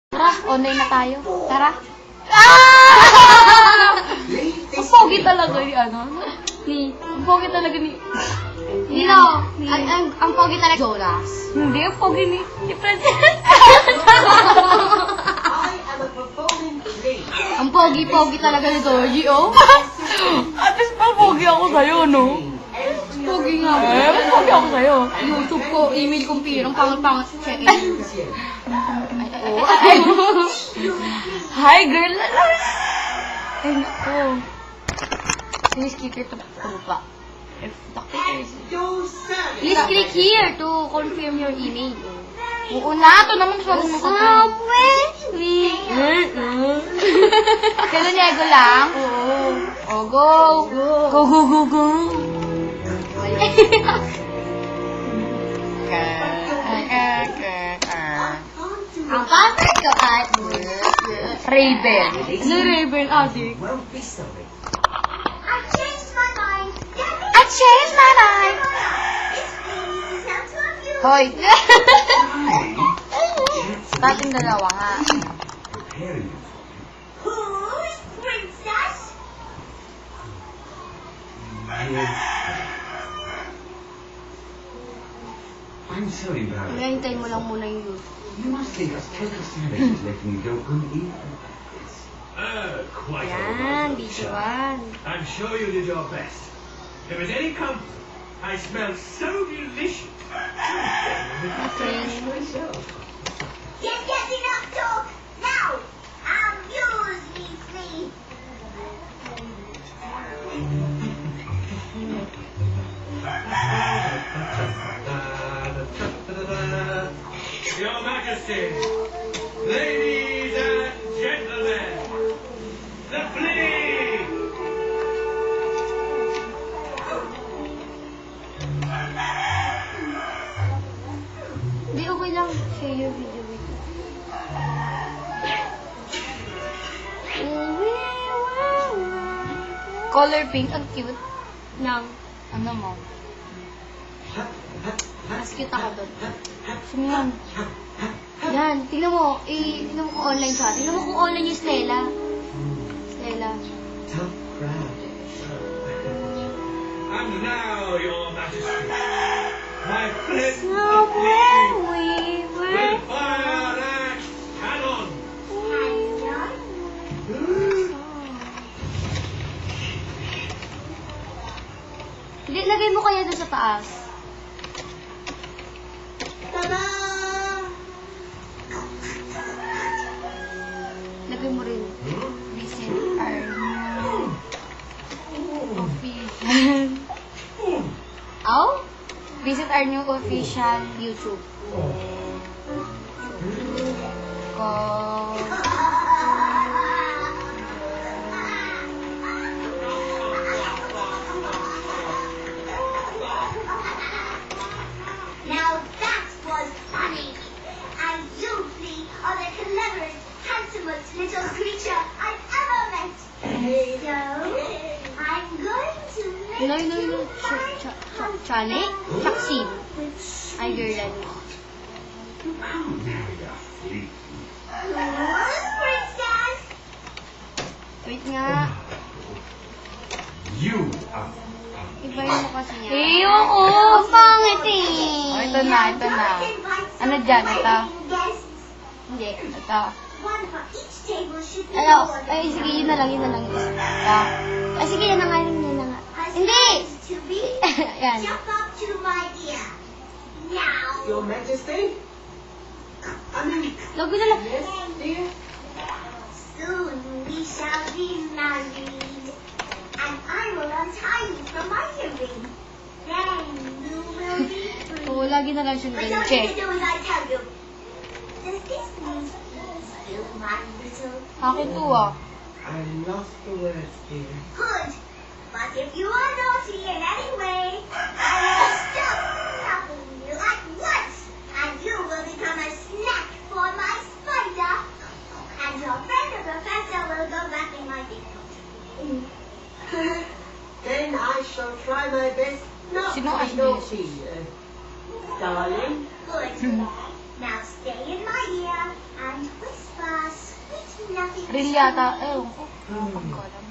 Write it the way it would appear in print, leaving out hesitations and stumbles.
Tara, online na tayo. Tara. Ah! Ang pogi talaga ni ang pogi talaga ni... Nino, ang pogi talaga Jonas. Hindi, ang pogi ni Princess. Ang pogi-pogi talaga ni Georgie, oh. At least pa pogi ako sa'yo, no? Pogi nga. Pogi ako sa'yo. YouTube ko, email kong pirang pangat-pangat sa check-in. Hi, girl. Ay, naku. Please click here to pa. Please click here to confirm your email. Oo na, ito naman siya rin Kaya nego lang? Oo. Oh, go. Go, go, go, go. Ang pasok ko ay... Raven. Ano Raven, adik? I changed my mind. Hoy. Sa ating dalawa nga. Who's princess? I'm sorry, Barry. Hinahintay mo lang muna yung YouTube. You must think us total savages letting you go uneven. Quite Yan, all right, videoan. I'm sure you did your best. If it's any comfort, I smell so delicious. Get enough talk now. Amuse me, please. Your Majesty, ladies and gentlemen, the flea! Hindi, okay lang. Share your video with me. Color pink, ang cute. Nang, Ano mo? mas cute ako doon. Sino yan? Yan, tingnan mo. Tingnan mo kung online siya. Tingnan mo kung online yung Stella. Stella. Tough crowd. And now, Your Majesty, my friend the Somewhere flea we will were. fire that cannon. Hindi, lagay mo kaya doon sa taas. Lagay mo rin. Visit our new official. Aw? Visit our new official YouTube. Ko. Now that was funny. And you three are the cleverest, handsomest little creature I've ever met. So, I'm going to make No. Chane? Chaksin. Ay, girl. Marry a flea. Who's princess? Wait nga. You are. Iba yung mukha sa niya. Ayoko. Ang pangit eh. Oh, ito na. Ano dyan? Ito. Guests. Hindi. Ito. One for each table should be Ano? ordered. Ay, sige, yun na lang. Ito. Ay, sige, yan na nga. Hindi! To be Yan. jump up to my ear. Now. Your Majesty? I mean, Logo na lang. yes, dear? Soon we shall be married, and I will untie you from my earring. Then you will be free. Oo, lagi na lang siyang But ganyan. don't Check. you do as I tell you. Does this mean still my little Akin to ah. I lost the words, dear. good? But if you are naughty in any way, I will stop stopping you at once, and you will become a snack for my spider, and your friend the professor will go back in my big coat. Then I shall try my best not Sino to ang be naughty, Jesus? darling. Good. Now stay in my ear and whisper Real yata. Ewan ko. Ewan ko alam.